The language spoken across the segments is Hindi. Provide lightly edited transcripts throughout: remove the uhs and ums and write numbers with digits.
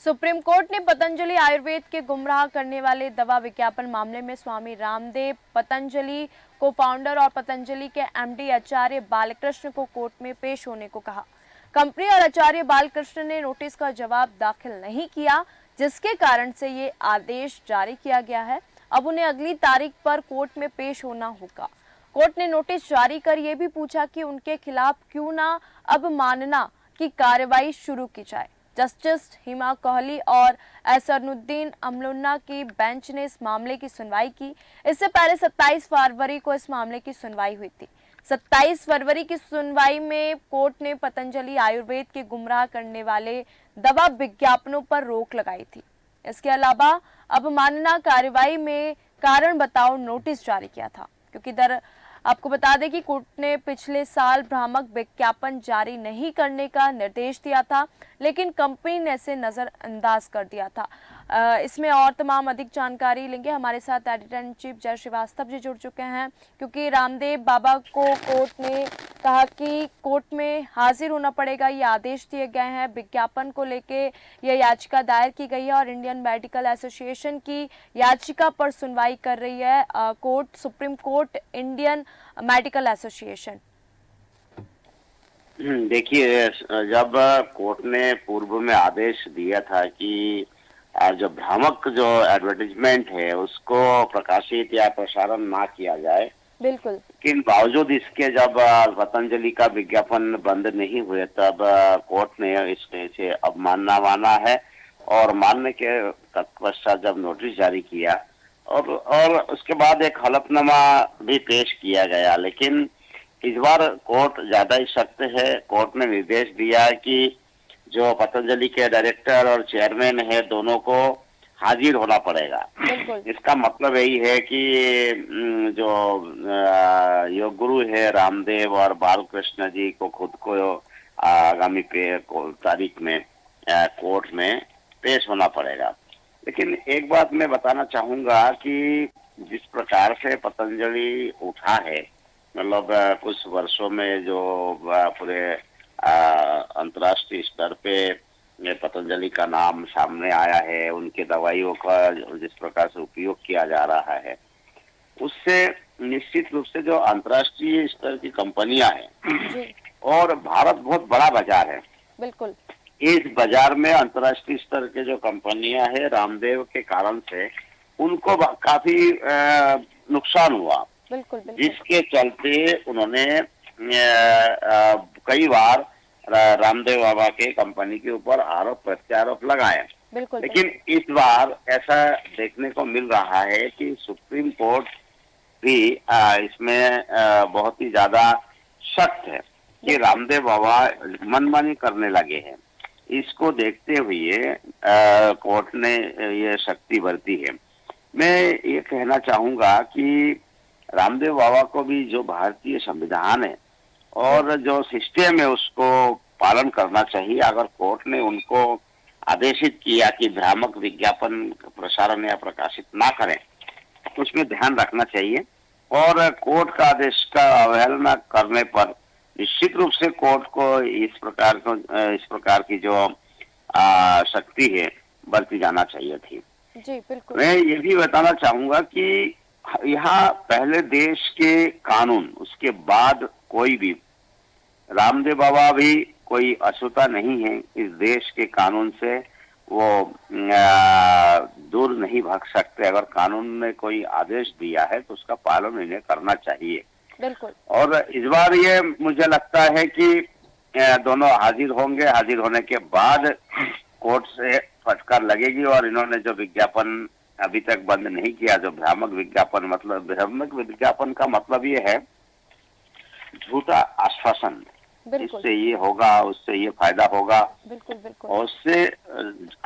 सुप्रीम कोर्ट ने पतंजलि आयुर्वेद के गुमराह करने वाले दवा विज्ञापन मामले में स्वामी रामदेव, पतंजलि को फाउंडर और पतंजलि के एमडी आचार्य बालकृष्ण को कोर्ट में पेश होने को कहा। कंपनी और आचार्य बालकृष्ण ने नोटिस का जवाब दाखिल नहीं किया, जिसके कारण से ये आदेश जारी किया गया है। अब उन्हें अगली तारीख पर कोर्ट में पेश होना होगा। कोर्ट ने नोटिस जारी कर यह भी पूछा कि उनके खिलाफ क्यों ना अब मानना की कार्रवाई शुरू की जाए। जस्टिस हिमा कोहली और असरुद्दीन अमलुन्ना की बेंच ने इस मामले की सुनवाई की। इससे पहले 27 फरवरी को इस मामले की सुनवाई हुई थी। 27 फरवरी की सुनवाई में कोर्ट ने पतंजलि आयुर्वेद के गुमराह करने वाले दवा विज्ञापनों पर रोक लगाई थी। इसके अलावा अवमानना कार्रवाई में कारण बताओ नोटिस जारी किया था, क्योंकि आपको बता दें कि कोर्ट ने पिछले साल भ्रामक विज्ञापन जारी नहीं करने का निर्देश दिया था, लेकिन कंपनी ने इसे नजरअंदाज कर दिया था। इसमें और तमाम अधिक जानकारी लेंगे। हमारे साथ एडिटर इन चीफ जय श्रीवास्तव जी जुड़ चुके हैं, क्योंकि रामदेव बाबा को कोर्ट ने कहा कि कोर्ट में हाजिर होना पड़ेगा। ये आदेश दिए गए हैं। विज्ञापन को लेके यह याचिका दायर की गई है और इंडियन मेडिकल एसोसिएशन की याचिका पर सुनवाई कर रही है court, supreme court, Indian medical association. देखिए, जब कोर्ट ने पूर्व में आदेश दिया था कि जो भ्रामक जो एडवर्टाइजमेंट है उसको प्रकाशित या प्रसारण ना किया जाए, बिल्कुल, लेकिन बावजूद इसके जब पतंजलि का विज्ञापन बंद नहीं हुए तब कोर्ट ने इसमें से अवमानना माना है और मानने के तत्पश्चात जब नोटिस जारी किया और उसके बाद एक हलफनामा भी पेश किया गया। लेकिन इस बार कोर्ट ज्यादा ही सख्त है। कोर्ट ने निर्देश दिया कि जो पतंजलि के डायरेक्टर और चेयरमैन है दोनों को हाजिर होना पड़ेगा। इसका मतलब यही है कि जो योग गुरु है रामदेव और बालकृष्ण जी को खुद को आगामी तारीख में कोर्ट में पेश होना पड़ेगा। लेकिन एक बात मैं बताना चाहूंगा कि जिस प्रकार से पतंजलि उठा है, मतलब कुछ वर्षों में जो पूरे अंतर्राष्ट्रीय स्तर पे पतंजलि का नाम सामने आया है, उनके दवाइयों का जिस प्रकार से उपयोग किया जा रहा है, उससे निश्चित रूप से जो अंतर्राष्ट्रीय स्तर की कंपनियां हैं और भारत बहुत बड़ा बाजार है, बिल्कुल, इस बाजार में अंतर्राष्ट्रीय स्तर के जो कंपनियां हैं रामदेव के कारण से उनको काफी नुकसान हुआ, बिल्कुल। जिसके चलते उन्होंने कई बार रामदेव बाबा के कंपनी के ऊपर आरोप प्रत्यारोप लगाए। लेकिन इस बार ऐसा देखने को मिल रहा है कि सुप्रीम कोर्ट भी इसमें बहुत ही ज्यादा सख्त है कि रामदेव बाबा मनमानी करने लगे हैं। इसको देखते हुए कोर्ट ने ये सख्ती बरती है। मैं ये कहना चाहूंगा कि रामदेव बाबा को भी जो भारतीय संविधान है और जो सिस्टम है उसको पालन करना चाहिए। अगर कोर्ट ने उनको आदेशित किया कि भ्रामक विज्ञापन प्रसारण या प्रकाशित ना करें, तो उसमें ध्यान रखना चाहिए और कोर्ट का आदेश का अवहेलना करने पर निश्चित रूप से कोर्ट को इस प्रकार की जो शक्ति है बरती जाना चाहिए थी। जी बिल्कुल। मैं ये भी बताना चाहूंगा कि यहाँ पहले देश के कानून, उसके बाद कोई भी, रामदेव बाबा भी कोई अछूता नहीं है। इस देश के कानून से वो दूर नहीं भाग सकते। अगर कानून ने कोई आदेश दिया है तो उसका पालन इन्हें करना चाहिए, बिल्कुल। और इस बार ये मुझे लगता है कि दोनों हाजिर होंगे। हाजिर होने के बाद कोर्ट से फटकार लगेगी और इन्होंने जो विज्ञापन अभी तक बंद नहीं किया, जो भ्रामक विज्ञापन, मतलब भ्रामक विज्ञापन का मतलब ये है झूठा आश्वासन, इससे ये होगा, उससे ये फायदा होगा, बिल्कुल बिल्कुल, और उससे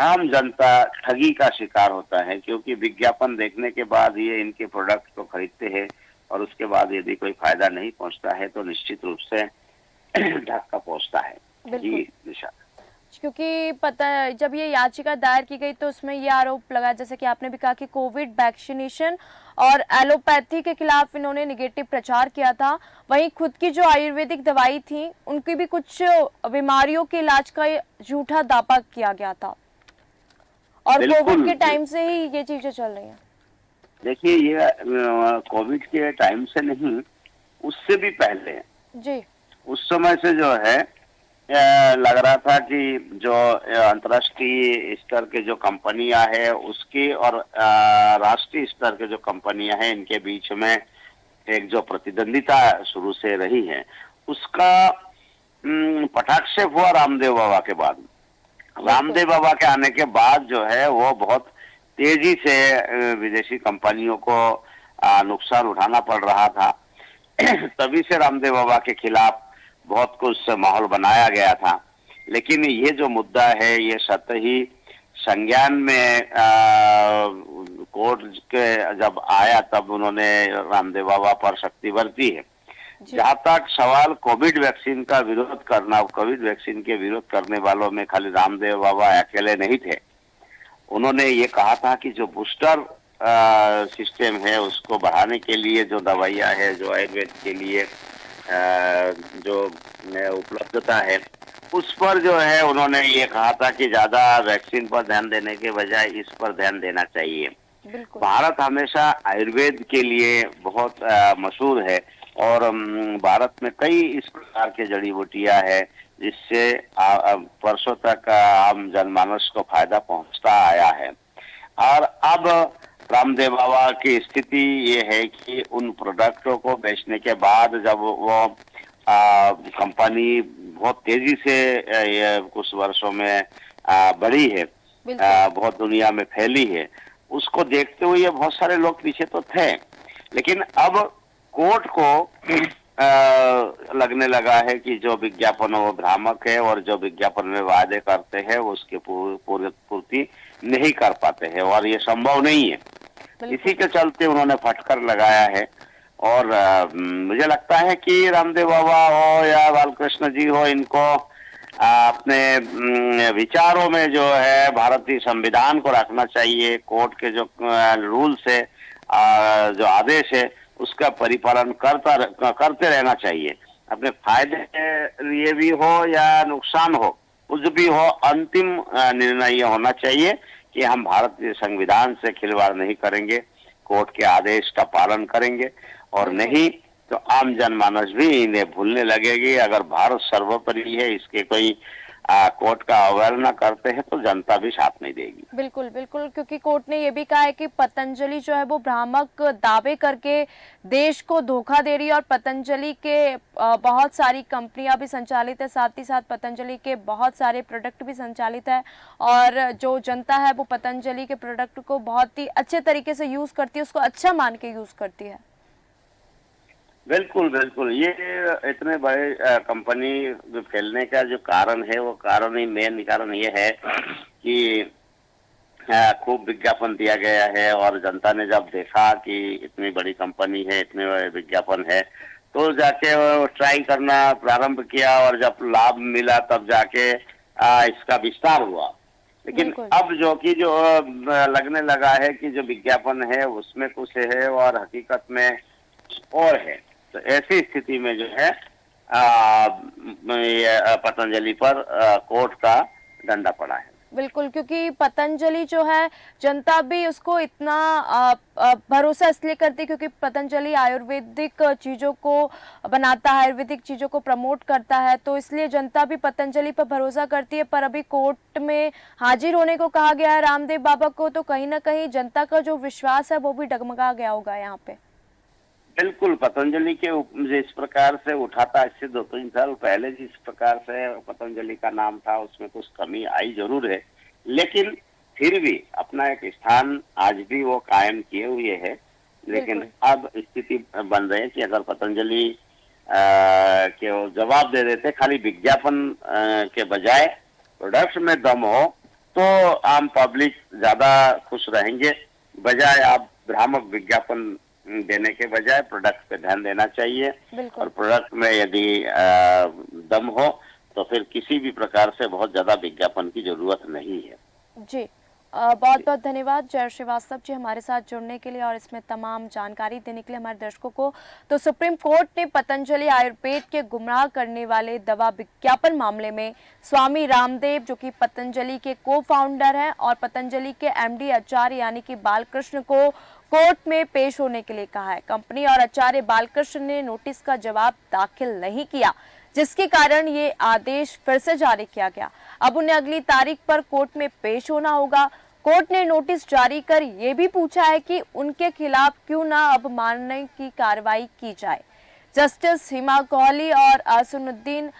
आम जनता ठगी का शिकार होता है, क्योंकि विज्ञापन देखने के बाद ये इनके प्रोडक्ट को खरीदते हैं और उसके बाद यदि कोई फायदा नहीं पहुंचता है तो निश्चित रूप से धक्का पहुंचता है। जी निशा, क्योंकि पता, जब ये याचिका दायर की गई तो उसमें ये आरोप लगा, जैसे कि आपने भी कहा, कि कोविड वैक्सीनेशन और एलोपैथी के खिलाफ इन्होंने निगेटिव प्रचार किया था। वहीं खुद की जो आयुर्वेदिक दवाई थी उनकी भी कुछ बीमारियों के इलाज का झूठा दावा किया गया था। और बिल्कुल। कोविड के टाइम से ही ये चीजें चल रही हैं। देखिए ये कोविड के टाइम से नहीं, उससे भी पहले, जी। उस समय से जो है लग रहा था कि जो अंतर्राष्ट्रीय स्तर के जो कंपनियां हैं उसकी और राष्ट्रीय स्तर के जो कंपनियां हैं इनके बीच में एक जो प्रतिद्वंदिता शुरू से रही है उसका पटाक्षेप हुआ रामदेव बाबा के बाद। बिल्कुल। रामदेव बाबा के आने के बाद जो है वो बहुत तेजी से विदेशी कंपनियों को नुकसान उठाना पड़ रहा था। तभी से रामदेव बाबा के खिलाफ बहुत कुछ माहौल बनाया गया था। लेकिन ये जो मुद्दा है ये सतही संज्ञान में कोर्ट के जब आया तब उन्होंने रामदेव बाबा पर शक्ति बरती है। जी। जहाँ तक सवाल कोविड वैक्सीन का विरोध करना, कोविड वैक्सीन के विरोध करने वालों में खाली रामदेव बाबा अकेले नहीं थे। उन्होंने ये कहा था कि जो बूस्टर सिस्टम है उसको बढ़ाने के लिए जो दवाइयाँ है, जो आयुर्वेद के लिए जो उपलब्धता है उस पर जो है उन्होंने ये कहा था कि ज्यादा वैक्सीन पर ध्यान देने के बजाय इस पर ध्यान देना चाहिए। बिल्कुल। भारत हमेशा आयुर्वेद के लिए बहुत मशहूर है और भारत में कई इस प्रकार के जड़ी बूटियां है जिससे वर्षों तक आम जनमानस को फायदा पहुंचता आया है। और अब रामदेव बाबा की स्थिति ये है कि उन प्रोडक्टों को बेचने के बाद जब वो कंपनी बहुत तेजी से ये कुछ वर्षों में बढ़ी है, बिल्कुल। बहुत दुनिया में फैली है, उसको देखते हुए बहुत सारे लोग पीछे तो थे। लेकिन अब कोर्ट को लगने लगा है कि जो विज्ञापन वो भ्रामक है और जो विज्ञापन में वादे करते हैं वो उसकी पूर्ति नहीं कर पाते हैं और ये संभव नहीं है। इसी के चलते उन्होंने फटकर लगाया है। और मुझे लगता है कि रामदेव बाबा हो या बालकृष्ण जी हो, इनको अपने विचारों में जो है भारतीय संविधान को रखना चाहिए। कोर्ट के जो रूल्स है, जो आदेश है उसका परिपालन करते रहना चाहिए। अपने फायदे के लिए भी हो या नुकसान हो, कुछ भी हो, अंतिम निर्णय ये होना चाहिए कि हम भारतीय संविधान से खिलवाड़ नहीं करेंगे, कोर्ट के आदेश का पालन करेंगे। और नहीं तो आम जनमानस भी इन्हें भूलने लगेगी। अगर भारत सर्वोपरि है, इसके कोई कोर्ट का अवहेलना करते हैं तो जनता भी साथ नहीं देगी। बिल्कुल बिल्कुल, क्योंकि कोर्ट ने ये भी कहा है कि पतंजलि जो है वो भ्रामक दावे करके देश को धोखा दे रही है और पतंजलि के बहुत सारी कंपनियां भी संचालित है, साथ ही साथ पतंजलि के बहुत सारे प्रोडक्ट भी संचालित है और जो जनता है वो पतंजलि के प्रोडक्ट को बहुत ही अच्छे तरीके से यूज करती है, उसको अच्छा मान के यूज करती है। बिल्कुल बिल्कुल, ये इतने बड़े कंपनी फैलने का जो कारण है वो कारण ही मेन कारण ये है कि खूब विज्ञापन दिया गया है और जनता ने जब देखा कि इतनी बड़ी कंपनी है, इतने बड़े विज्ञापन है, तो जाके वो ट्राई करना प्रारंभ किया और जब लाभ मिला तब जाके इसका विस्तार हुआ। लेकिन अब जो लगने लगा है कि जो विज्ञापन है उसमें कुछ है और हकीकत में और है। तो ऐसी स्थिति में जो है पतंजलि पर कोर्ट का डंडा पड़ा है। बिल्कुल, क्योंकि पतंजलि जो है जनता भी उसको इतना भरोसा इसलिए करती है क्योंकि पतंजलि आयुर्वेदिक चीज़ों को बनाता है, आयुर्वेदिक चीज़ों को प्रमोट करता है, तो इसलिए जनता भी पतंजलि पर भरोसा करती है। पर अभी कोर्ट में हाजिर होने को कहा गया है रामदेव बाबा को, तो कहीं ना कहीं जनता का जो विश्वास है वो भी डगमगा गया होगा यहाँ पे। बिल्कुल, पतंजलि के जिस प्रकार से उठा था इससे 2-3 साल पहले जिस प्रकार से पतंजलि का नाम था उसमें कुछ कमी आई जरूर है, लेकिन फिर भी अपना एक स्थान आज भी वो कायम किए हुए है। लेकिन अब स्थिति बन रही है कि अगर पतंजलि के वो जवाब दे देते खाली विज्ञापन के बजाय प्रोडक्ट में दम हो तो आम पब्लिक ज्यादा खुश रहेंगे। बजाय आप भ्रामक विज्ञापन देने के बजाय प्रोडक्ट पे ध्यान देना चाहिए और प्रोडक्ट में यदि दम हो तो फिर किसी भी प्रकार से बहुत ज्यादा विज्ञापन की जरूरत नहीं है। जी, बहुत बहुत धन्यवाद जय श्रीवास्तव जी हमारे साथ जुड़ने के लिए और इसमें तमाम जानकारी देने के लिए हमारे दर्शकों को। तो सुप्रीम कोर्ट ने पतंजलि आयुर्वेद के गुमराह करने वाले दवा विज्ञापन मामले में स्वामी रामदेव जो कि पतंजलि के को फाउंडर हैं और पतंजलि के एमडी आचार्य यानी कि बालकृष्ण को कोर्ट में पेश होने के लिए कहा है। कंपनी और आचार्य बालकृष्ण ने नोटिस का जवाब दाखिल नहीं किया, जिसके कारण ये आदेश फिर से जारी किया गया। अब उन्हें अगली तारीख पर कोर्ट में पेश होना होगा। कोर्ट ने नोटिस जारी कर ये भी पूछा है कि उनके खिलाफ क्यों ना अवमानना की कार्रवाई की जाए। जस्टिस हिमा कोहली और असुनुद्दीन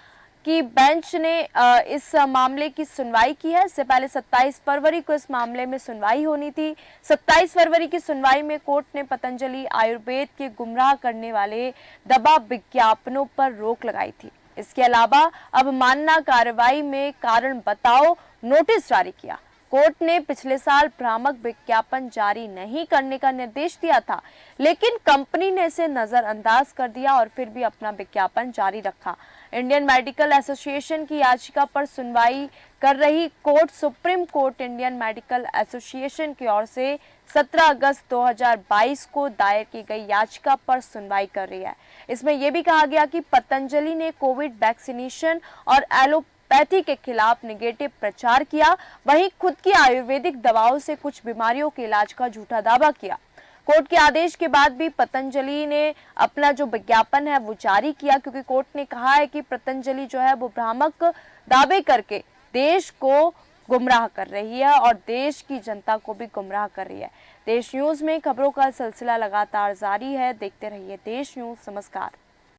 की बेंच ने इस मामले की सुनवाई की है। इससे पहले 27 फरवरी को इस मामले में सुनवाई होनी थी। 27 फरवरी की सुनवाई में कोर्ट ने पतंजलि आयुर्वेद के गुमराह करने वाले दवा विज्ञापनों पर रोक लगाई थी। इसके अलावा अवमानना कार्रवाई में कारण बताओ नोटिस जारी किया। कोर्ट ने पिछले साल भ्रामक विज्ञापन जारी नहीं करने का निर्देश दिया था, लेकिन कंपनी ने इसे नजरअंदाज कर दिया और फिर भी अपना विज्ञापन जारी रखा। इंडियन मेडिकल एसोसिएशन की याचिका पर सुनवाई कर रही court supreme court Indian medical association की ओर से 17 अगस्त 2022 को दायर की गई याचिका पर सुनवाई कर रही है। इसमें यह भी कहा गया कि पतंजलि ने कोविड वैक्सीनेशन और एलोपैथी के खिलाफ निगेटिव प्रचार किया, वहीं खुद की आयुर्वेदिक दवाओं से कुछ बीमारियों के इलाज का झूठा दावा किया। कोर्ट के आदेश के बाद भी पतंजलि ने अपना जो विज्ञापन है वो जारी किया, क्योंकि कोर्ट ने कहा है कि पतंजलि जो है वो भ्रामक दावे करके देश को गुमराह कर रही है और देश की जनता को भी गुमराह कर रही है। देश न्यूज में खबरों का सिलसिला लगातार जारी है। देखते रहिए देश न्यूज। नमस्कार।